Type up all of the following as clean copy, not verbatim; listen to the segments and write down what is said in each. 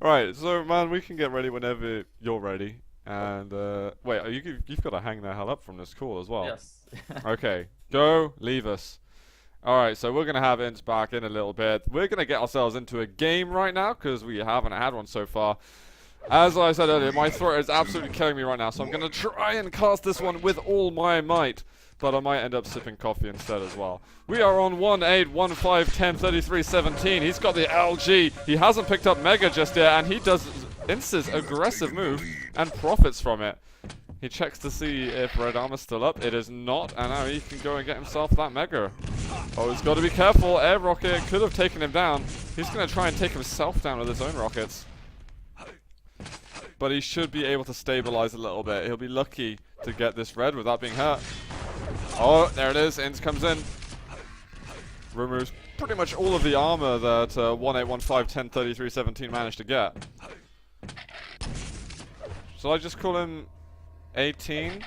Alright, so man, we can get ready whenever you're ready. And wait, you've got to hang the hell up from this call as well. Yes. Okay, go, leave us. Alright, so we're going to have Ints back in a little bit. We're going to get ourselves into a game right now, because we haven't had one so far. As I said earlier, my throat is absolutely killing me right now, so I'm going to try and cast this one with all my might. But I might end up sipping coffee instead as well. We are on 1-8-1-5-10-33-17. He's got the LG. He hasn't picked up Mega just yet, and he does Ince's aggressive move and profits from it. He checks to see if Red Armor's still up. It is not, and now he can go and get himself that Mega. Oh, he's got to be careful. Air Rocket could have taken him down. He's going to try and take himself down with his own rockets. But he should be able to stabilize a little bit. He'll be lucky to get this red without being hurt. Oh, there it is. Ince comes in. Removes pretty much all of the armor that 1-8-1-5-10-33-17 managed to get. Shall I just call him 18?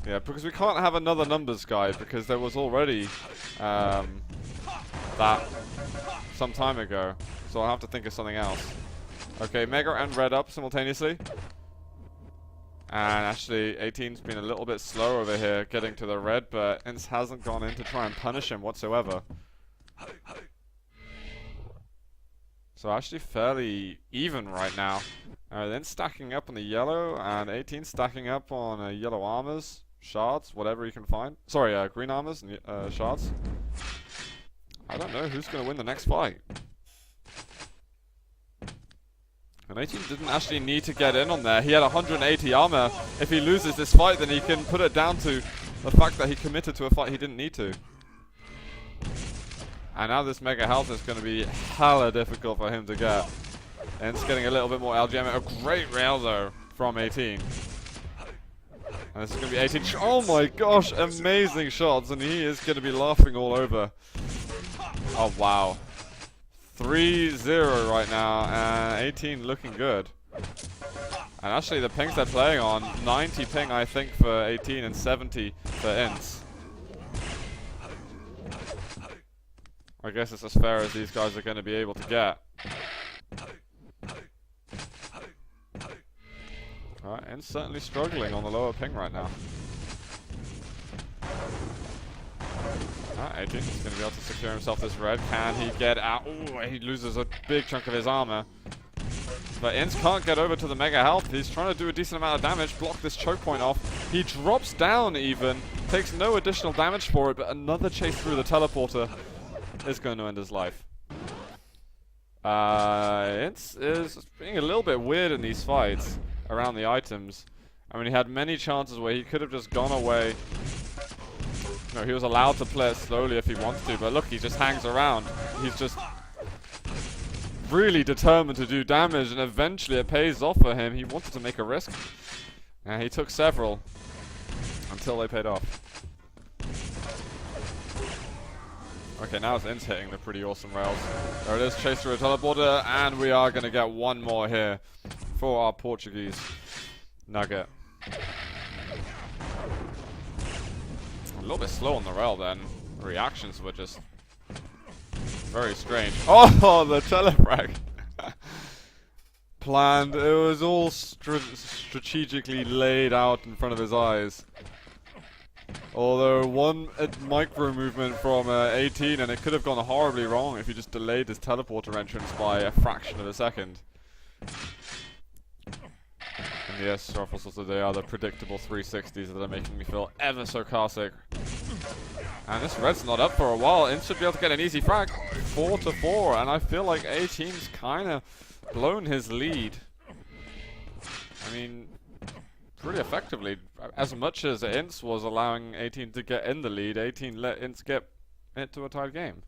Yeah, because we can't have another numbers guy because there was already that some time ago. So I'll have to think of something else. Okay, Mega and Red up simultaneously. And actually, 18's been a little bit slow over here getting to the red, but Ince hasn't gone in to try and punish him whatsoever. So actually fairly even right now. Ince stacking up on the yellow, and 18 stacking up on yellow armors, shards, whatever he can find. Sorry, green armors and shards. I don't know who's going to win the next fight. And 18 didn't actually need to get in on there. He had 180 armor. If he loses this fight, then he can put it down to the fact that he committed to a fight he didn't need to. And now this Mega Health is going to be hella difficult for him to get. And it's getting a little bit more LGM. A great rail, though, from 18. And this is going to be 18. Oh my gosh, amazing shots. And he is going to be laughing all over. Oh, wow. 3-0 right now, and 18 looking good. And actually the pings they're playing on, 90 ping I think for 18 and 70 for Ince. I guess it's as fair as these guys are going to be able to get. Alright, Ince certainly struggling on the lower ping right now. 18 is going to be able to secure himself this red. Can he get out? Oh, he loses a big chunk of his armor. But Ince can't get over to the Mega Health. He's trying to do a decent amount of damage, block this choke point off. He drops down even, takes no additional damage for it, but another chase through the teleporter is going to end his life. Ince is being a little bit weird in these fights around the items. I mean, he had many chances where he could have just gone away. No, he was allowed to play it slowly if he wants to, but look, he just hangs around. He's just really determined to do damage, and eventually it pays off for him. He wanted to make a risk, and he took several until they paid off. Okay, now it's Ince hitting the pretty awesome rails. There it is, chase through a teleporter, and we are going to get one more here for our Portuguese nugget. A little bit slow on the rail then. The reactions were just very strange. Oh, the telefrag! Planned. It was all strategically laid out in front of his eyes. Although one micro movement from 18 and it could have gone horribly wrong if he just delayed his teleporter entrance by a fraction of a second. And yes, also they are the predictable 360s that are making me feel ever so classic. And this red's not up for a while. Ince should be able to get an easy frag. 4-4, and I feel like 18's kind of blown his lead. I mean, pretty effectively. As much as Ince was allowing 18 to get in the lead, 18 let Ince get into a tied game.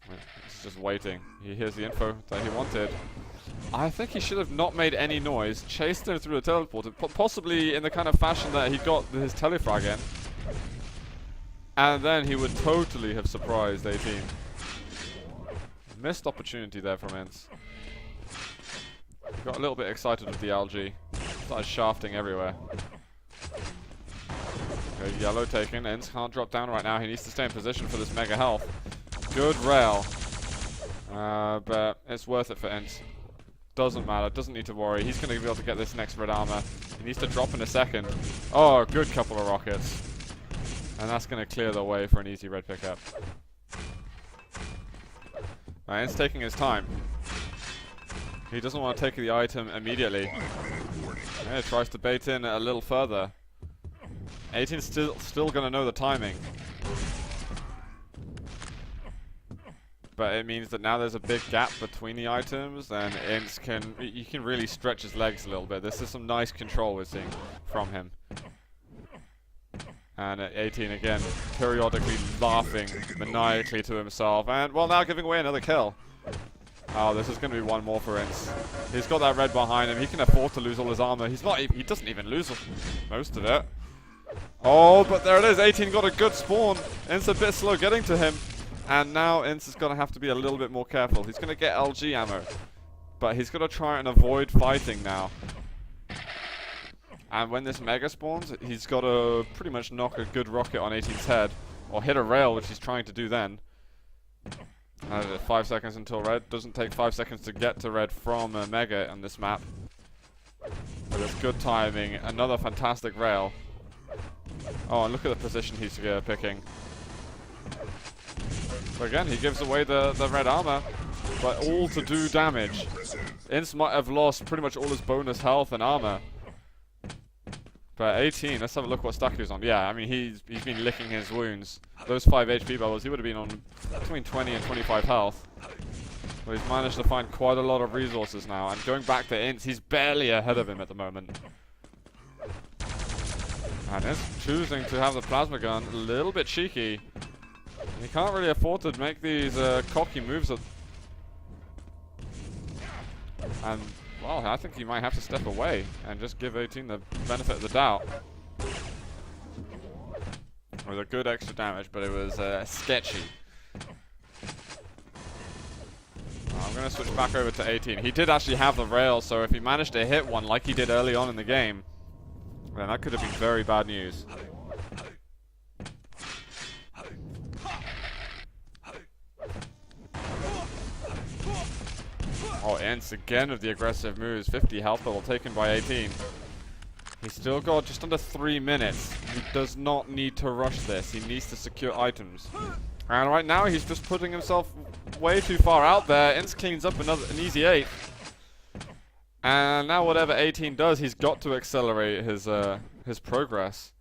He's just waiting. He hears the info that he wanted. I think he should have not made any noise, chased him through the teleporter, possibly in the kind of fashion that he got his telefrag in. And then he would totally have surprised 18. Missed opportunity there from Ince. Got a little bit excited with the LG. Started shafting everywhere. Okay, yellow taken. Ince can't drop down right now. He needs to stay in position for this Mega Health. Good rail. But it's worth it for Ince. Doesn't matter, doesn't need to worry. He's going to be able to get this next red armor. He needs to drop in a second. Oh, good couple of rockets. And that's going to clear the way for an easy red pickup. Ince taking his time. He doesn't want to take the item immediately. Yeah, tries to bait in a little further. 18's still going to know the timing. But it means that now there's a big gap between the items, and Ince can really stretch his legs a little bit. This is some nice control we're seeing from him. And 18 again, periodically laughing maniacally to himself, and well, now giving away another kill. Oh, this is going to be one more for Ince. He's got that red behind him. He can afford to lose all his armor. He doesn't even lose most of it. Oh, but there it is. 18 got a good spawn. Ince a bit slow getting to him. And now Ince is going to have to be a little bit more careful. He's going to get LG ammo. But he's going to try and avoid fighting now. And when this mega spawns, he's got to pretty much knock a good rocket on 18's head. Or hit a rail, which he's trying to do then. 5 seconds until red. Doesn't take 5 seconds to get to red from mega on this map. But it's good timing. Another fantastic rail. Oh, and look at the position he's picking. So again, he gives away the red armor, but all to do damage. Ince might have lost pretty much all his bonus health and armor. But 18, let's have a look what stack he was on. Yeah, I mean, he's been licking his wounds. Those 5 HP bubbles, he would have been on between 20 and 25 health. But he's managed to find quite a lot of resources now. And going back to Ince, he's barely ahead of him at the moment. And Ince choosing to have the plasma gun, a little bit cheeky. He can't really afford to make these cocky moves. And, well, I think he might have to step away and just give 18 the benefit of the doubt. It was a good extra damage, but it was sketchy. I'm going to switch back over to 18. He did actually have the rail, so if he managed to hit one like he did early on in the game, then that could have been very bad news. Oh, Ince again with the aggressive moves. 50 health level taken by 18. He's still got just under 3 minutes. He does not need to rush this. He needs to secure items. And right now he's just putting himself way too far out there. Ince cleans up an easy 8. And now whatever 18 does, he's got to accelerate his progress.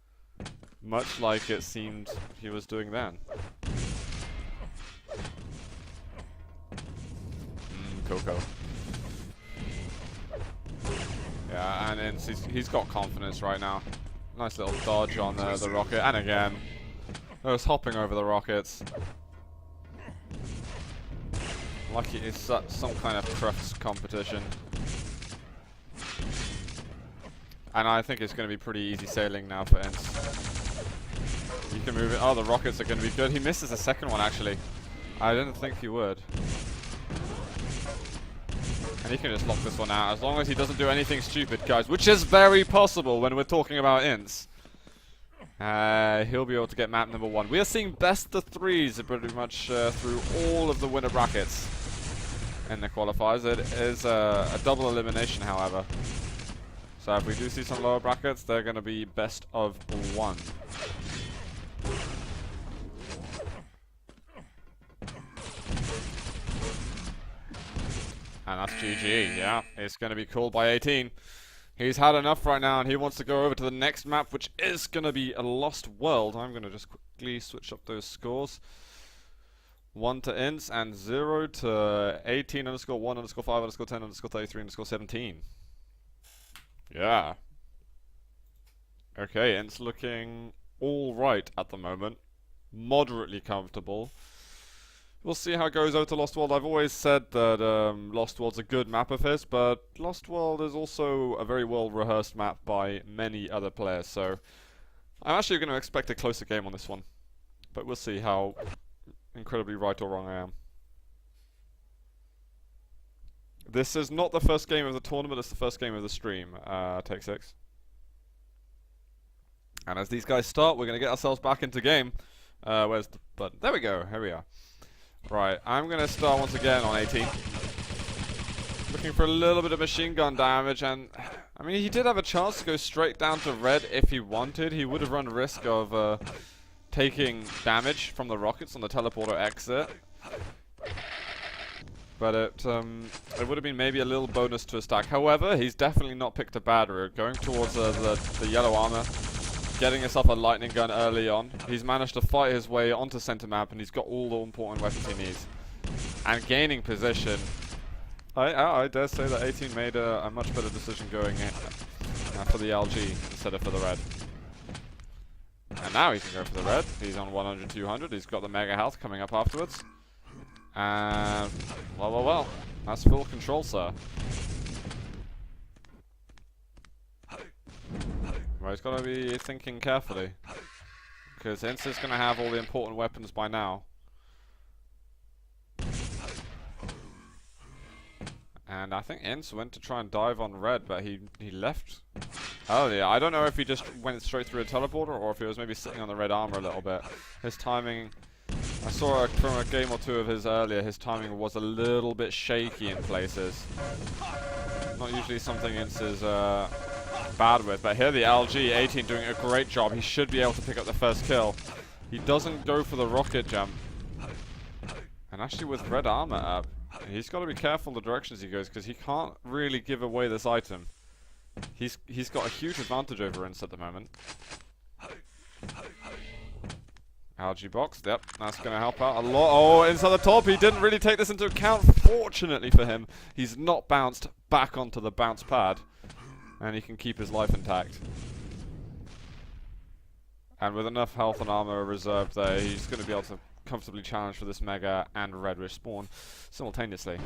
Much like it seemed he was doing then. Coco. Yeah, and Ince, he's got confidence right now. Nice little dodge on the rocket, and again, just hopping over the rockets. Like it is some kind of crafts competition. And I think it's going to be pretty easy sailing now for Ince. He can move it. Oh, the rockets are going to be good. He misses the second one, actually. I didn't think he would. And he can just lock this one out, as long as he doesn't do anything stupid, guys, which is very possible when we're talking about Ince. He'll be able to get map number 1. We are seeing best of 3s pretty much through all of the winner brackets in the qualifiers. It is a double elimination, however. So if we do see some lower brackets, they're going to be best of 1. And that's GG, yeah. It's going to be called by 18. He's had enough right now, and he wants to go over to the next map, which is going to be a Lost World. I'm going to just quickly switch up those scores. 1 to Ince, and 0 to 18 underscore 1 underscore 5 underscore 10 underscore 33 underscore 17. Yeah. Okay, Ince looking alright at the moment. Moderately comfortable. We'll see how it goes over to Lost World. I've always said that Lost World's a good map of his, but Lost World is also a very well-rehearsed map by many other players, so I'm actually going to expect a closer game on this one. But we'll see how incredibly right or wrong I am. This is not the first game of the tournament, it's the first game of the stream, Take 6. And as these guys start, we're going to get ourselves back into game. Where's the button? There we go, here we are. Right, I'm going to start once again on 18. Looking for a little bit of machine gun damage, and I mean, he did have a chance to go straight down to red if he wanted. He would have run risk of taking damage from the rockets on the teleporter exit. But it would have been maybe a little bonus to a stack. However, he's definitely not picked a bad route. Going towards the yellow armor, getting himself a lightning gun early on. He's managed to fight his way onto center map, and he's got all the important weapons he needs. And gaining position. I dare say that 18 made a much better decision going in for the LG instead of for the red. And now he can go for the red. He's on 100, 200. He's got the mega health coming up afterwards. And, well. That's full control, sir. Well, he's got to be thinking carefully. Because Ince is going to have all the important weapons by now. And I think Ince went to try and dive on red, but he left earlier. I don't know if he just went straight through a teleporter or if he was maybe sitting on the red armor a little bit. His timing, I saw from a game or two of his earlier, his timing was a little bit shaky in places. Not usually something Ince is bad with, but here the LG 18 doing a great job. He should be able to pick up the first kill. He doesn't go for the rocket jump. And actually with red armor up, he's got to be careful the directions he goes because he can't really give away this item. He's got a huge advantage over Ince at the moment. Algae box, yep, that's going to help out a lot. Oh, inside the top, he didn't really take this into account. Fortunately for him, he's not bounced back onto the bounce pad. And he can keep his life intact. And with enough health and armor reserved there, he's going to be able to comfortably challenge for this mega and red wish spawn simultaneously.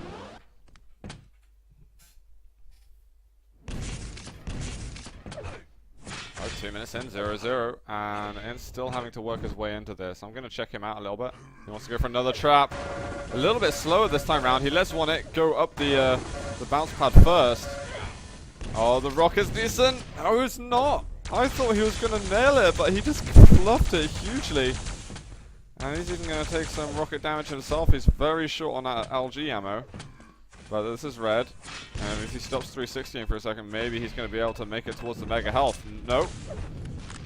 2 minutes in, 0-0, and Ince still having to work his way into this. I'm going to check him out a little bit. He wants to go for another trap. A little bit slower this time round. He lets one go up the bounce pad first. Oh, the rocket's decent. Oh, it's not. I thought he was going to nail it, but he just fluffed it hugely. And he's even going to take some rocket damage himself. He's very short on that LG ammo. But this is red. And if he stops 360ing for a second, maybe he's going to be able to make it towards the mega health. Nope.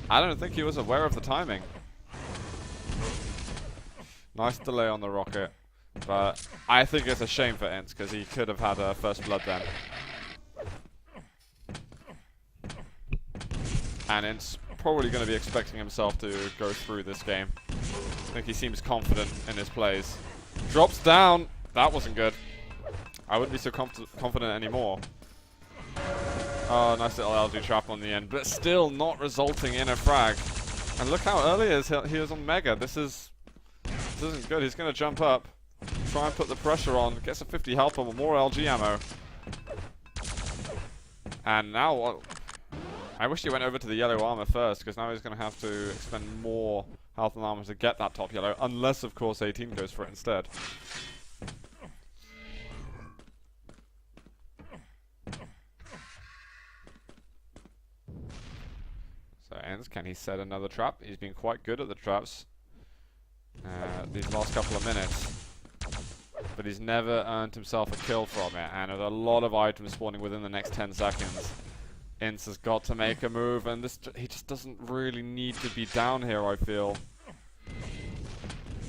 I don't think he was aware of the timing. Nice delay on the rocket. But I think it's a shame for Ince, because he could have had a first blood then. And Ince probably going to be expecting himself to go through this game. I think he seems confident in his plays. Drops down. That wasn't good. I wouldn't be so confident anymore. Oh, nice little LG trap on the end, but still not resulting in a frag. And look how early he is on Mega. This isn't good. He's going to jump up, try and put the pressure on, gets a 50 health on more LG ammo. And now, I wish he went over to the yellow armor first, because now he's going to have to expend more health and armor to get that top yellow, unless, of course, 18 goes for it instead. So Ince, can he set another trap? He's been quite good at the traps these last couple of minutes. But he's never earned himself a kill from it, and with a lot of items spawning within the next 10 seconds, Ince has got to make a move, and he just doesn't really need to be down here, I feel.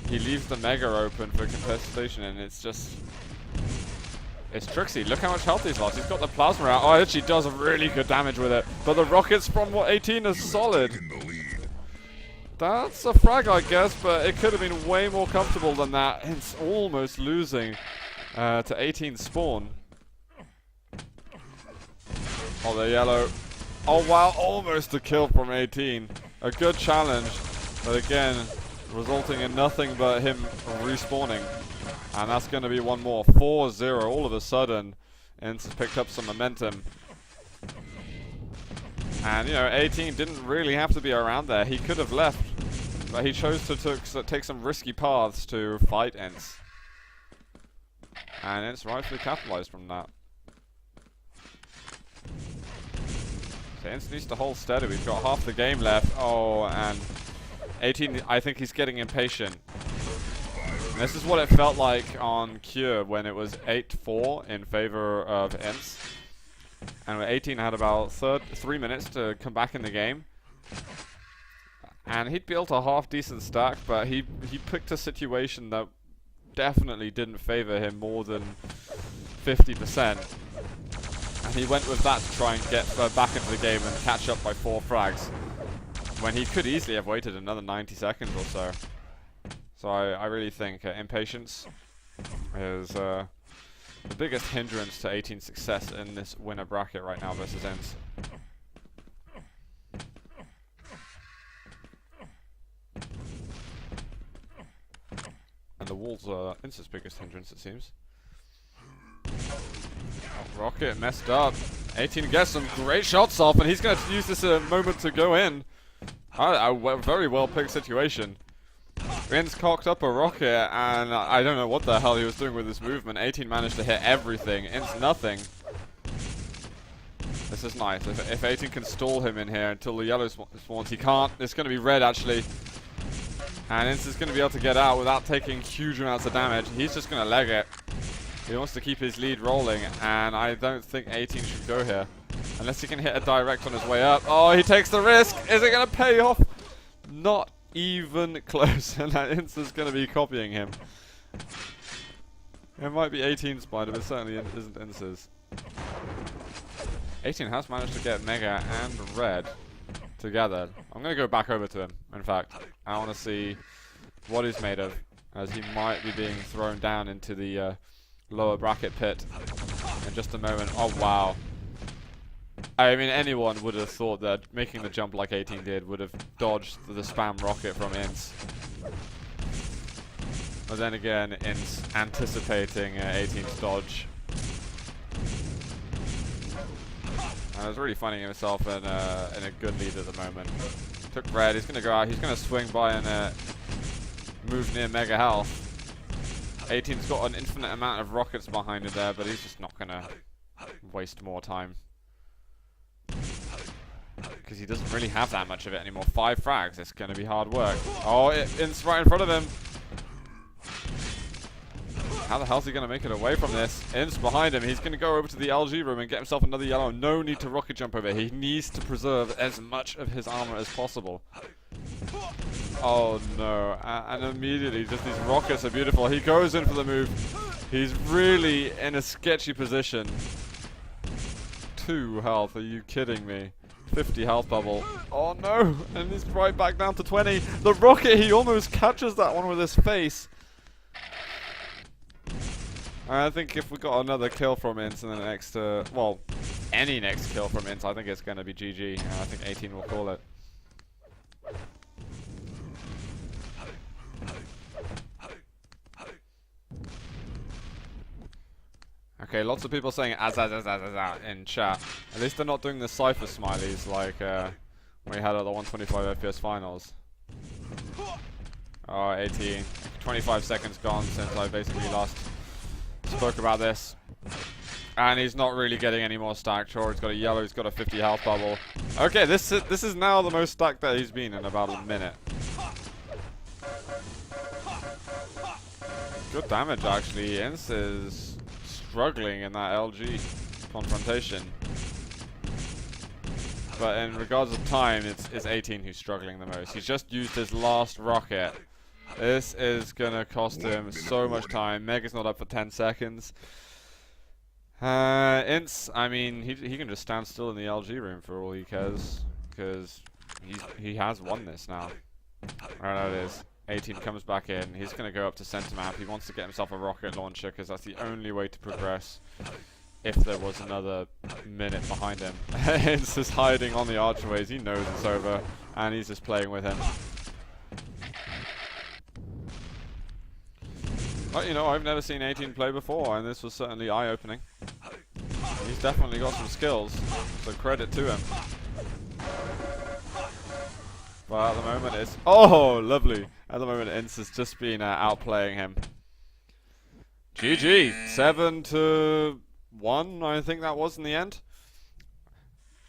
He leaves the Mega open for contestation, and it's just... It's tricksy. Look how much health he's lost. He's got the plasma out. Oh, it actually does really good damage with it. But the rockets from what 18 is solid. That's a frag, I guess, but it could have been way more comfortable than that. It's almost losing to 18 spawn. Oh, the yellow. Oh, wow. Almost a kill from 18. A good challenge. But again, resulting in nothing but him respawning. And that's going to be one more. 4-0. All of a sudden, Ince has picked up some momentum. And, you know, 18 didn't really have to be around there. He could have left. But he chose to take some risky paths to fight Ince. And Ince rightfully capitalized from that. So Ince needs to hold steady. We've got half the game left. Oh, and 18, I think he's getting impatient. And this is what it felt like on Cure when it was 8-4 in favor of Ince. And 18 had about 3 minutes to come back in the game. And he'd built a half-decent stack, but he picked a situation that definitely didn't favor him more than 50%. And he went with that to try and get back into the game and catch up by 4 frags. When he could easily have waited another 90 seconds or so. So I really think impatience is the biggest hindrance to 18's success in this winner bracket right now versus Ince. And the walls are Ince's biggest hindrance, it seems. Oh, Rocket messed up. 18 gets some great shots off, and he's going to use this moment to go in. A very well picked situation. Ince cocked up a rocket, and I don't know what the hell he was doing with his movement. 18 managed to hit everything. Ince nothing. This is nice. If 18 can stall him in here until the yellow spawns, he can't. It's going to be red, actually. And Ince is going to be able to get out without taking huge amounts of damage. He's just going to leg it. He wants to keep his lead rolling, and I don't think 18 should go here. Unless he can hit a direct on his way up. Oh, he takes the risk. Is it going to pay off? Not even close. And that Ince is going to be copying him. It might be 18's spider, but certainly isn't Ince's. 18 has managed to get Mega and Red together. I'm going to go back over to him, in fact. I want to see what he's made of, as he might be being thrown down into the lower bracket pit in just a moment. Oh, wow. I mean, anyone would have thought that making the jump like 18 did would have dodged the spam rocket from Ince. But then again, Ince anticipating 18's dodge. And was really finding himself in a good lead at the moment. Took Red, he's going to go out, he's going to swing by and move near Mega Health. 18's got an infinite amount of rockets behind it there, but he's just not going to waste more time. Because he doesn't really have that much of it anymore. 5 frags, it's going to be hard work. Oh, Ince right in front of him. How the hell is he going to make it away from this? Ince behind him. He's going to go over to the LG room and get himself another yellow. No need to rocket jump over. He needs to preserve as much of his armor as possible. Oh no. And immediately, just these rockets are beautiful. He goes in for the move. He's really in a sketchy position. 2 health. Are you kidding me? 50 health bubble. Oh no. And he's right back down to 20. The rocket, he almost catches that one with his face. I think if we got another kill from Ince in the next, well, any next kill from Ince, I think it's going to be GG. And I think 18 will call it. Okay, lots of people saying az in chat. At least they're not doing the cypher smileys like we had at the 125 FPS finals. Oh, 18. 25 seconds gone since I basically last spoke about this. And he's not really getting any more stacked. Sure, he's got a yellow, he's got a 50 health bubble. Okay, this is now the most stacked that he's been in about a minute. Good damage, actually. Ince is struggling in that LG confrontation. But in regards to time, it's 18 who's struggling the most. He's just used his last rocket. This is gonna cost him so much time. Mega's not up for 10 seconds. Ince, I mean, he can just stand still in the LG room for all he cares, because he has won this now. Right, that is. 18 comes back in. He's gonna go up to center map. He wants to get himself a rocket launcher, because that's the only way to progress. If there was another minute behind him. Ince is hiding on the archways. He knows it's over, and he's just playing with him. But, you know, I've never seen 18 play before, and this was certainly eye-opening. He's definitely got some skills, so credit to him. But at the moment it's... Oh, lovely! At the moment, Ince has just been outplaying him. GG! 7-1, I think that was in the end.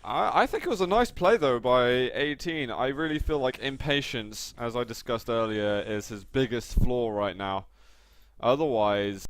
I think it was a nice play, though, by 18. I really feel like impatience, as I discussed earlier, is his biggest flaw right now. Otherwise,